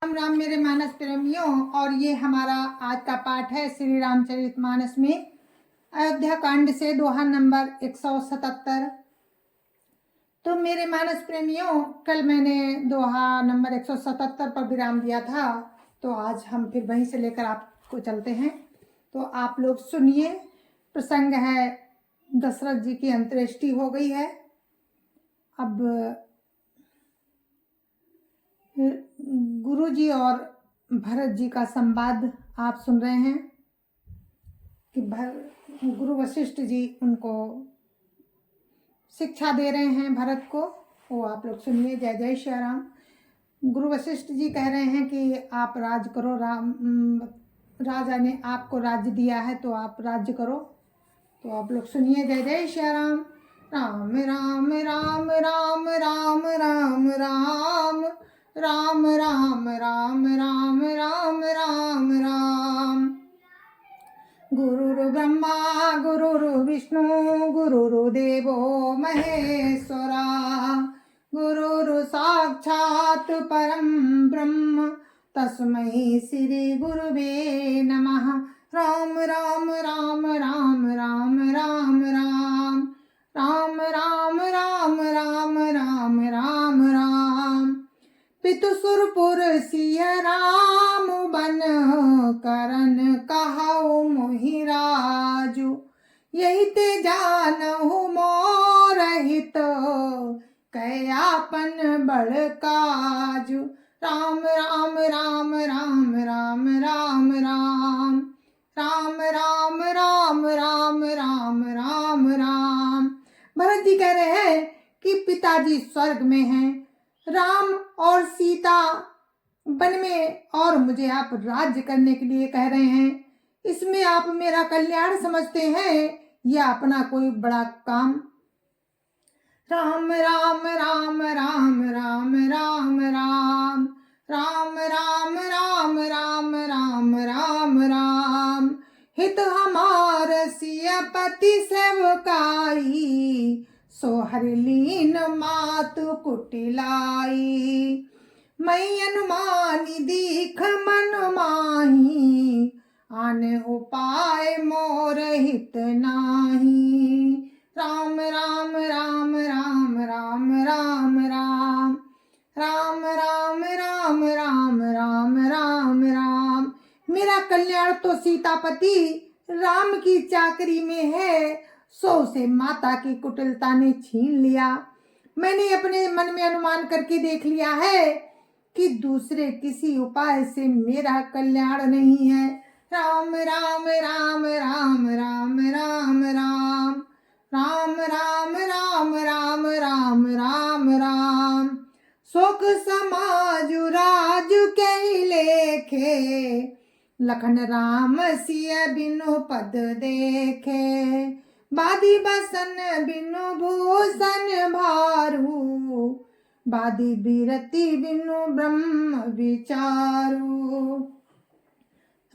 राम राम मेरे मानस प्रेमियों। और ये हमारा आज का पाठ है श्री रामचरितमानस में अयोध्या कांड से दोहा नंबर 177। तो मेरे मानस प्रेमियों, कल मैंने दोहा नंबर 177 पर विराम दिया था, तो आज हम फिर वहीं से लेकर आपको चलते हैं। तो आप लोग सुनिए। प्रसंग है, दशरथ जी की अंत्येष्टि हो गई है। अब गुरु जी और भरत जी का संवाद आप सुन रहे हैं कि गुरु वशिष्ठ जी उनको शिक्षा दे रहे हैं भरत को। वो आप लोग सुनिए। जय जय श्री राम। गुरु वशिष्ठ जी कह रहे हैं कि आप राज करो, राजा ने आपको राज्य दिया है तो आप राज्य करो। तो आप लोग सुनिए। जय जय श्री राम। राम राम राम राम राम राम राम राम राम राम राम राम राम राम। गुरुर् ब्रह्मा गुरुर् विष्णु गुरुर्देवो महेश्वरा, गुरुर् साक्षात् परं ब्रह्म तस्मै श्री गुरुवे नमः। राम राम राम राम राम राम राम राम राम राम राम राम राम राम। पितु सुरपुर सिय राम बन करन कहु मोहि राजू, यही ते जानहु मोर हित कयापन बड़ काजू। राम राम राम राम राम राम राम राम राम राम राम राम राम राम। भरत जी कह रहे हैं कि पिताजी स्वर्ग में हैं, राम और सीता वन में, और मुझे आप राज्य करने के लिए कह रहे हैं। इसमें आप मेरा कल्याण समझते हैं या अपना कोई बड़ा काम? राम राम राम राम राम राम राम राम राम राम राम राम राम राम। हित हमार सियपति सेवकाई, सोहर लीन मातु कुटिलाई। मैं अनुमानी दीख मन माही, आन उपाय मोर हित नाही। राम राम राम राम राम राम राम राम राम राम राम राम राम राम। मेरा कल्याण तो सीतापति राम की चाकरी में है, सो से माता की कुटिलता ने छीन लिया। मैंने अपने मन में अनुमान करके देख लिया है कि दूसरे किसी उपाय से मेरा कल्याण नहीं है। राम राम राम राम राम राम राम राम राम राम राम राम राम राम। शोक समाजु राजु के लेखे, लखन राम सिय बिनु पद देखे। बादी बसन बिनु भूषण भारू, बादी बीरति बिनु ब्रह्म विचारू।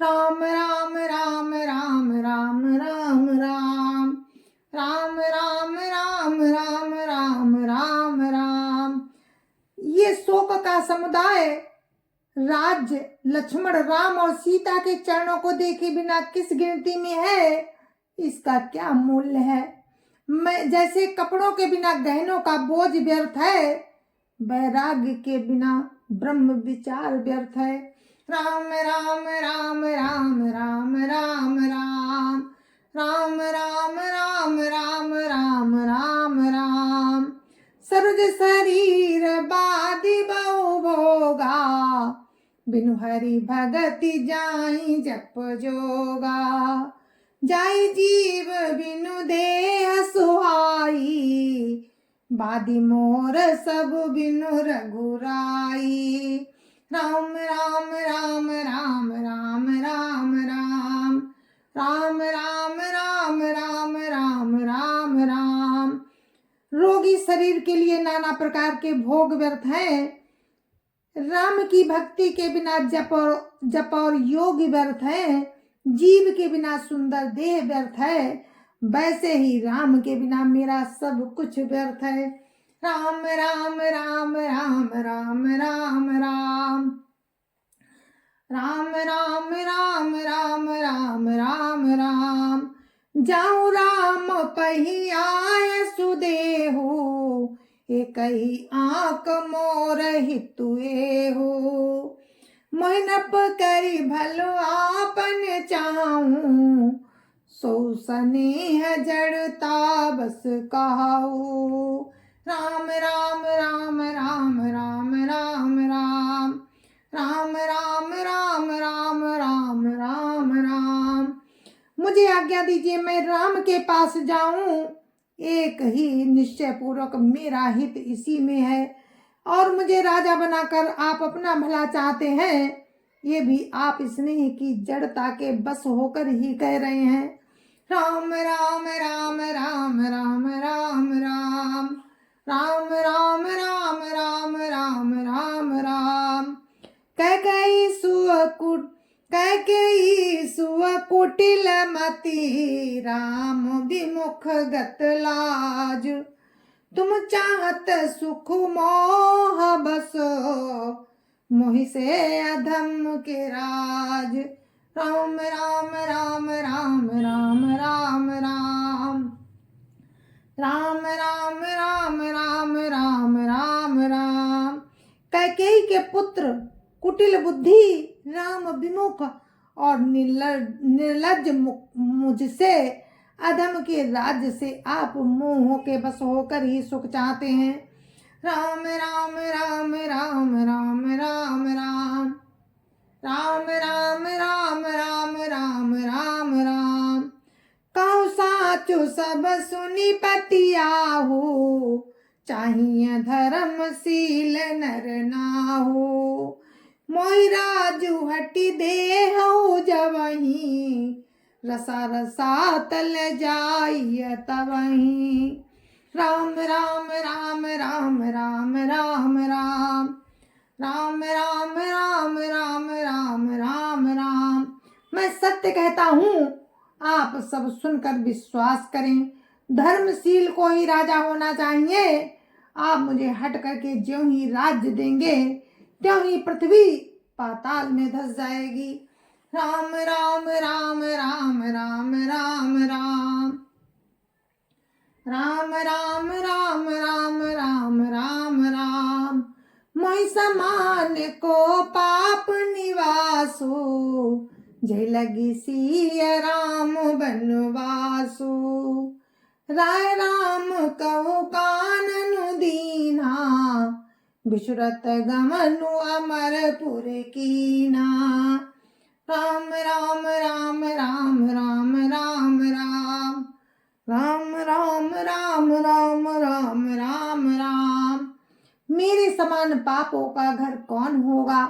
राम राम राम राम राम राम राम राम राम राम राम राम राम राम। ये शोक का समुदाय राज्य लक्ष्मण राम और सीता के चरणों को देखे बिना किस गिनती में है? इसका क्या मूल्य है? मैं जैसे कपड़ों के बिना गहनों का बोझ व्यर्थ है, वैराग्य के बिना ब्रह्म विचार व्यर्थ है। राम राम राम राम राम राम राम राम राम राम राम राम राम राम। सरोज शरीर बादी बहु भोगा, बिनु हरि भगति जाई जप जोगा। जाई जीव बिनु देह सुहाई, बादी मोर सब बिनु रघुराई। राम राम राम राम राम राम राम राम राम राम राम राम राम राम। रोगी शरीर के लिए नाना प्रकार के भोग व्यर्थ हैं, राम की भक्ति के बिना जप और योग व्यर्थ है। जीव के बिना सुंदर देह व्यर्थ है, वैसे ही राम के बिना मेरा सब कुछ व्यर्थ है। राम राम राम राम राम राम राम। राम राम राम राम राम राम राम। जाऊँ राम पहियाय सुदेहु, एक ही आँख मोर हितुए हो। मोहनप करी भलो आपन चाहूं, सो स्नेह जड़ता बस कहाऊ। राम राम राम राम राम राम राम राम राम राम राम राम राम राम। मुझे आज्ञा दीजिए मैं राम के पास जाऊं, एक ही निश्चय पूर्वक मेरा हित इसी में है। और मुझे राजा बनाकर आप अपना भला चाहते हैं, ये भी आप स्नेह की जड़ता के बस होकर ही कह रहे हैं। राम राम राम राम राम राम राम राम राम राम राम राम राम राम। कैकेयी सुअ कुटिल मति, राम विमुख गत लाज। तुम चाहत सुख मोह बसो, मोहि से अधम के राज। राम राम राम राम राम राम राम राम राम राम राम राम राम राम। कैकेयी के पुत्र कुटिल बुद्धि, राम विमुख और निर्लज्ज मुझसे अधम के राज्य से आप मोह के बस होकर ही सुख चाहते हैं। राम राम राम राम राम राम राम राम राम राम राम राम राम राम। कहूँ साचु सब सुनी पतियाहू, चाहिए धर्मशील नर नाहू। मोहि राजू हटि देहु जवहीं, रसा रसा तल जाइय तवहीं। राम राम राम राम राम राम राम राम राम राम राम राम राम राम। मैं सत्य कहता हूँ, आप सब सुनकर विश्वास करें। धर्मशील को ही राजा होना चाहिए। आप मुझे हट करके ज्यों ही राज्य देंगे, त्यों ही पृथ्वी पाताल में धस जाएगी। राम राम राम राम राम राम राम राम राम राम राम राम राम राम। मोहि समान को पाप निवासो, जय लगी सिया राम बनवासो। राय राम कहु काननु दीना, बिछुरत गमनु अमरपुर कीना। राम राम राम राम राम राम राम राम राम राम राम राम राम राम। मेरे समान पापों का घर कौन होगा,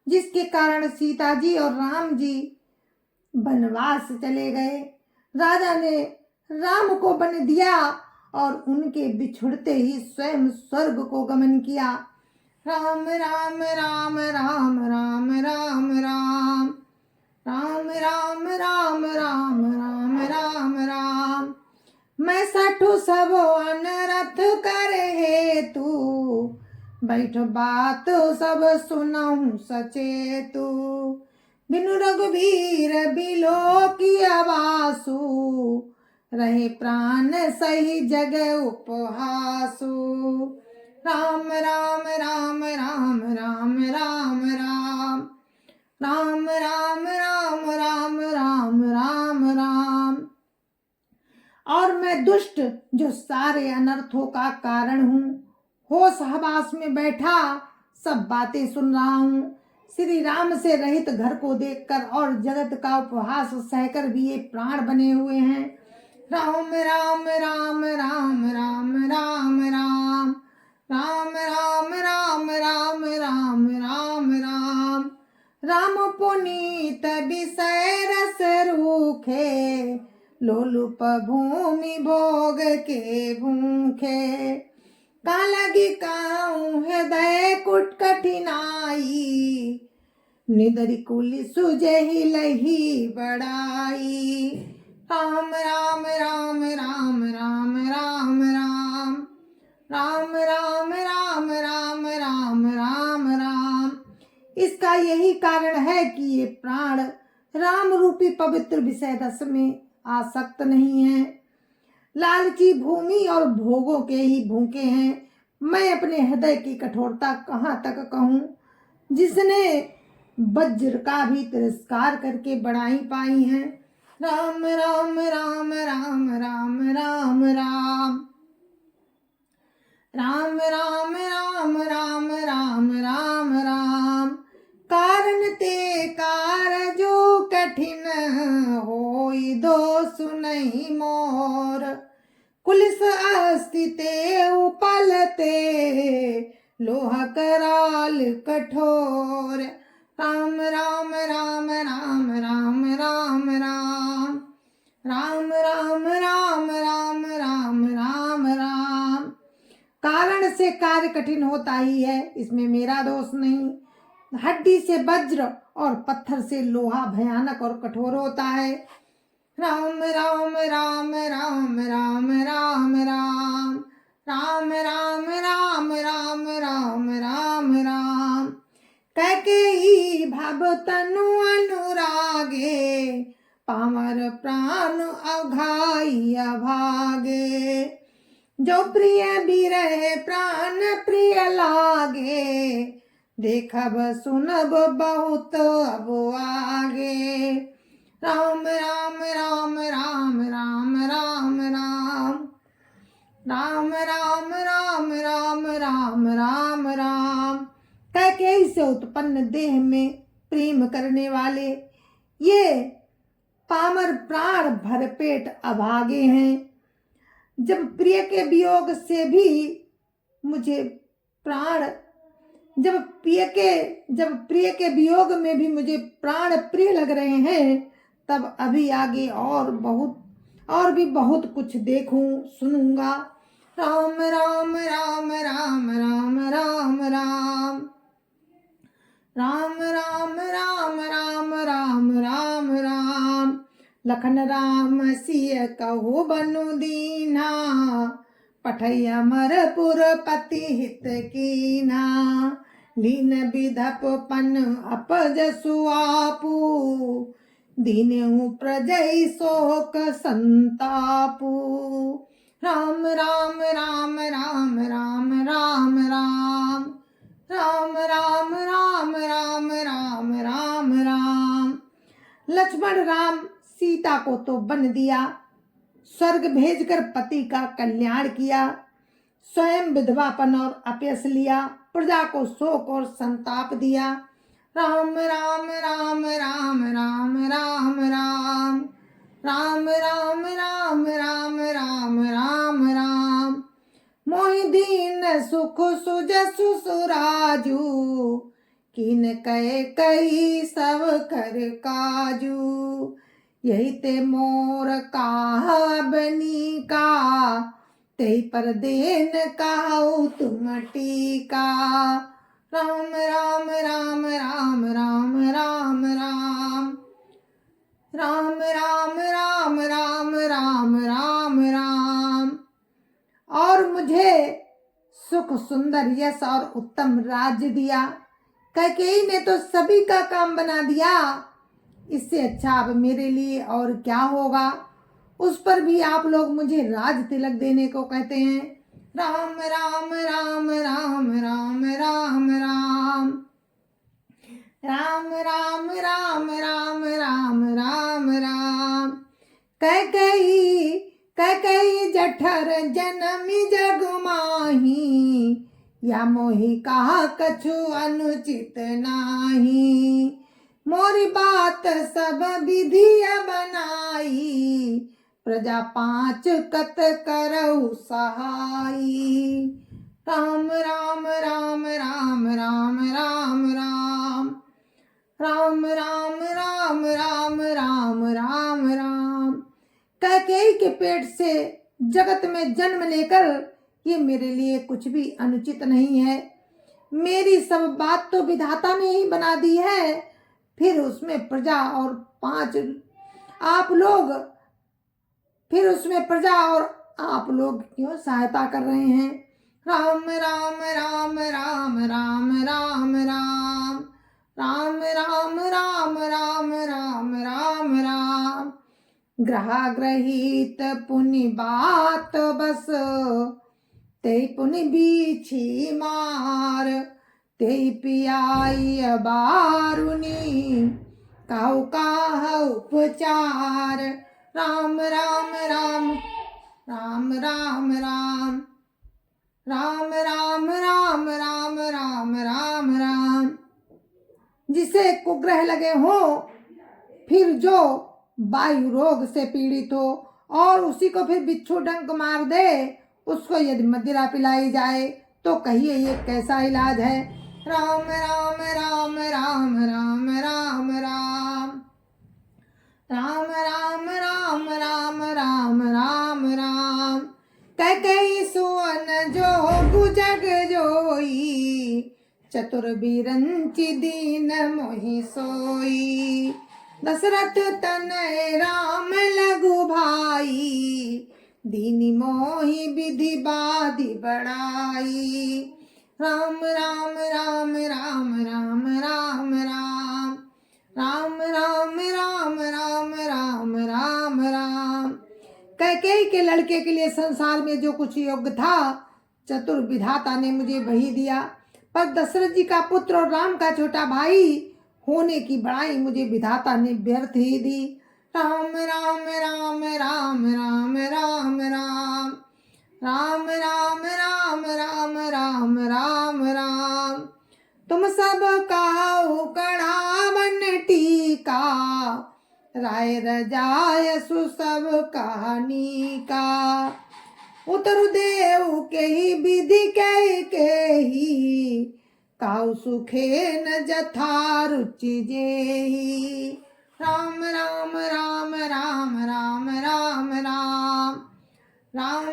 जिसके कारण सीता जी और राम जी वनवास चले गए। राजा ने राम को वन दिया और उनके बिछुड़ते ही स्वयं स्वर्ग को गमन किया। राम राम राम राम राम राम राम राम राम राम राम राम राम राम। मैं सठु सब अनरथ कर हेतु, बैठ बात सब सुनहु सचेतु। बिनु रघुवीर बिलो की आवासु, रहे प्राण सही जग उपहासु। राम राम राम राम राम राम राम राम राम राम राम राम राम राम। और मैं दुष्ट जो सारे अनर्थों का कारण हूँ, होश हवास में बैठा सब बातें सुन रहा हूँ। श्री राम से रहित घर को देखकर और जगत का उपहास सहकर भी ये प्राण बने हुए हैं। राम राम राम राम राम राम राम राम राम राम राम राम राम राम। राम पुनीत विषय रस रूखे, लोलुप भूमि भोग के भूखे। का लगी काऊं हृदय कुट कठिनाई, निदरि कुल सुजहि लही बड़ाई। राम राम राम राम राम राम राम राम राम राम राम राम राम राम। इसका यही कारण है कि ये प्राण राम रूपी पवित्र विषय रस में आसक्त नहीं है, लालची भूमि और भोगों के ही भूखे हैं। मैं अपने हृदय की कठोरता कहाँ तक कहूँ, जिसने वज्र का भी तिरस्कार करके बढ़ाई पाई है। राम राम राम राम राम राम राम राम राम राम राम राम राम राम। कारण ते कारजो कठिन होई दोष नहीं मोर, कुलिस अस्तिते उपलते लोहा कराल कठोर। राम राम राम राम राम राम राम राम राम राम राम राम राम राम। कारण से कार्य कठिन होता ही है, इसमें मेरा दोष नहीं। हड्डी से वज्र और पत्थर से लोहा भयानक और कठोर होता है। राम राम राम राम राम राम राम राम राम राम राम राम राम राम। कैकेयी भव तनु अनुरागे, पामर प्राण अघाई अभागे। जो प्रिय भी रहे प्राण प्रिय लागे, देखब सुनब बहुत अब आगे। राम राम राम राम राम राम राम राम राम राम राम राम राम राम। कैकेयी से उत्पन्न देह में प्रेम करने वाले ये पामर प्राण भरपेट अभागे हैं। जब प्रिय के वियोग से भी मुझे प्राण जब प्रिय के वियोग में भी मुझे प्राण प्रिय लग रहे हैं, तब अभी आगे और भी बहुत कुछ देखूं सुनूंगा। राम राम राम राम राम राम राम राम राम राम राम राम राम राम। लखन राम सिय कहो बनु दीना, पठैया मरपुर पति हित कीना। लीन विधप पन अपजसु आपू, दीनेहु प्रजै शोक संतापू। राम राम राम राम राम राम राम राम राम राम राम राम राम राम। लक्ष्मण राम सीता को तो वन दिया, स्वर्ग भेजकर पति का कल्याण किया, स्वयं विधवापन और अपयश लिया, प्रजा को शोक और संताप दिया। राम राम राम राम राम राम राम राम राम राम राम राम राम राम। मोहि दीन सुख सुजसु सुराजू, किन कहे कही सब कर काजू। यही ते मोर कहा बनी का, ते पर देन कहाऊ तुम टीका। राम राम राम राम राम राम राम राम राम राम राम राम राम राम। और मुझे सुख सुंदर यश और उत्तम राज्य दिया। कैकेयी ने तो सभी का काम बना दिया, इससे अच्छा अब मेरे लिए और क्या होगा। उस पर भी आप लोग मुझे राज तिलक देने को कहते हैं। राम राम राम राम राम राम राम राम राम राम राम राम राम राम। कैकेयी जठर जनमी जग माही, या मोहि कहा कछु अनुचित नाही। मोरी बात सब विधिया बनाई, प्रजा पांच कत करऊ सहाई। राम राम राम राम राम राम राम राम राम राम राम राम राम राम। कैकेयी के पेट से जगत में जन्म लेकर ये मेरे लिए कुछ भी अनुचित नहीं है। मेरी सब बात तो विधाता ने ही बना दी है, फिर उसमें प्रजा और आप लोग क्यों सहायता कर रहे हैं। राम राम राम राम राम राम राम राम राम राम राम राम राम राम। ग्रहा ग्रहित पुनि बात बस, ते पुनि बीछी मार, ते पियाई बारुनी, काहु काह उपचार। राम राम राम राम राम राम राम राम राम राम राम राम राम। जिसे कुग्रह लगे हो, फिर जो वायु रोग से पीड़ित हो और उसी को फिर बिच्छू डंक मार दे, उसको यदि मदिरा पिलाई जाए तो कहिए ये कैसा इलाज है। राम राम राम राम राम राम राम राम राम राम राम राम राम राम। कई सुवन जोगु जग जोई, चतुर बिरंचि दीन मोहि सोई। दशरथ तनय राम लघु भाई, दीनी मोहि विधि बाधि बढ़ाई। राम राम राम राम राम राम राम राम राम राम राम राम राम राम। कैकेयी के लड़के के लिए संसार में जो कुछ योग्य था, चतुर विधाता ने मुझे वही दिया, पर दशरथ जी का पुत्र और राम का छोटा भाई होने की बड़ाई मुझे विधाता ने व्यर्थ ही दी। राम राम राम राम राम राम राम राम राम राम राम राम राम राम। तुम सब काहू कढ़ावन टीका, राय रजाय सु सब कहानी का। उतरु देव के ही विधि के ही, काहू सुखे न जथा रुचि जेही। राम राम राम राम राम राम राम राम राम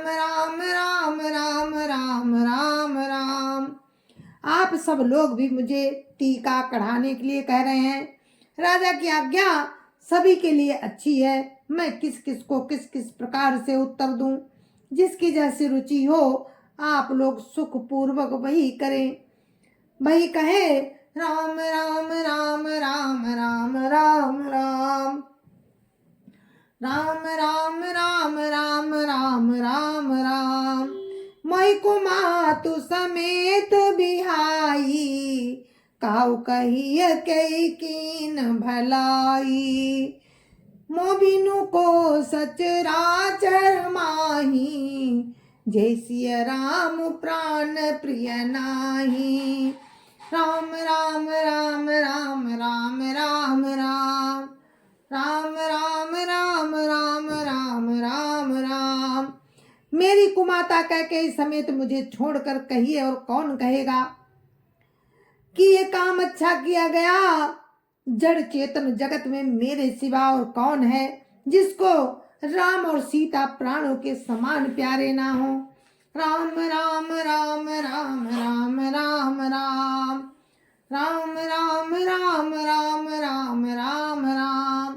राम राम राम राम राम। आप सब लोग भी मुझे टीका कढ़ाने के लिए कह रहे हैं। राजा की आज्ञा सभी के लिए अच्छी है, मैं किस किस को किस किस प्रकार से उत्तर दूं। जिसकी जैसी रुचि हो आप लोग सुख पूर्वक वही करें, वही कहे। राम राम राम राम राम राम राम राम राम राम राम राम राम राम। मोहि कुमातु समेत बिहाई, काहू कहिय कई कीन भलाई। मोबिनु को सचराचर माही, जय सिया राम प्राण प्रिय नाही। राम राम राम राम राम राम राम राम राम राम राम राम राम राम। मेरी कुमाता कैकेयी समेत मुझे छोड़कर कहिए और कौन कहेगा कि ये काम अच्छा किया गया। जड़ चेतन जगत में मेरे सिवा और कौन है जिसको राम और सीता प्राणों के समान प्यारे ना हो। राम राम राम राम राम राम राम राम राम राम राम राम राम राम।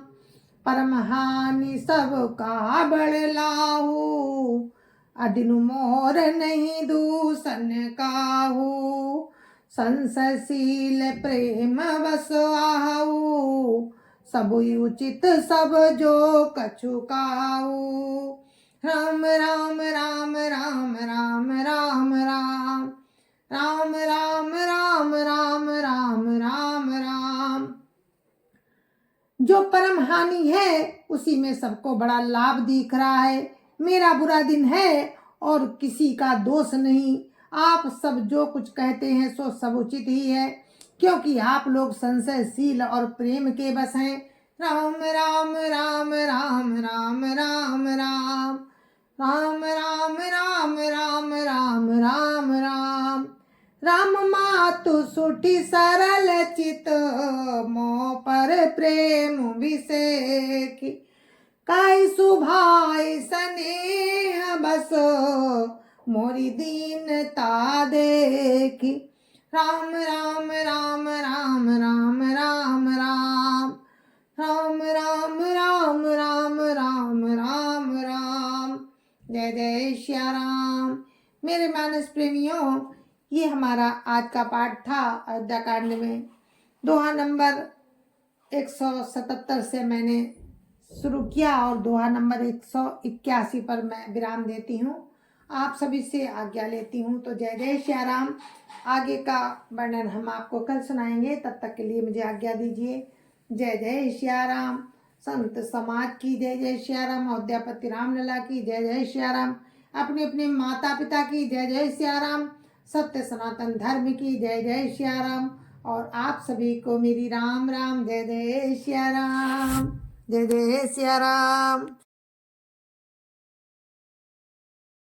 परमहानि सब का बड़लाहू, अदिनु मोर नहीं दूषण काहू। संसशील प्रेम बस आहू, सब उचित सब जो कछु काहू। राम राम राम राम राम राम राम राम राम राम राम राम राम राम। जो परम हानि है उसी में सबको बड़ा लाभ दिख रहा है। मेरा बुरा दिन है और किसी का दोष नहीं। आप सब जो कुछ कहते हैं सो सब उचित ही है, क्योंकि आप लोग संशयशील और प्रेम के बस हैं। राम राम राम राम राम राम राम राम राम राम राम राम राम राम। राम मातु सुठी सरल चित, मोह पर प्रेम विषेखी। काई सुभाई स्नेह बस, मोरी दीनता देखी। राम राम राम राम राम राम राम राम राम राम राम राम राम राम। जय जय श्या राम। मेरे मानस प्रेमियों, ये हमारा आज का पाठ था अयोध्या कांड में। दोहा नंबर 177 से मैंने शुरू किया और दोहा नंबर 181 पर मैं विराम देती हूँ। आप सभी से आज्ञा लेती हूँ। तो जय जय श्री राम। आगे का वर्णन हम आपको कल सुनाएंगे, तब तक के लिए मुझे आज्ञा दीजिए। जय जय श्री राम। संत समाज की जय जय श्री राम। अयोध्यापति रामलला की जय जय श्री राम। अपने अपने माता पिता की जय जय श्री राम। सत्य सनातन धर्म की जय जय श्री राम। और आप सभी को मेरी राम राम। जय जय श्री राम। जय जय श्री राम।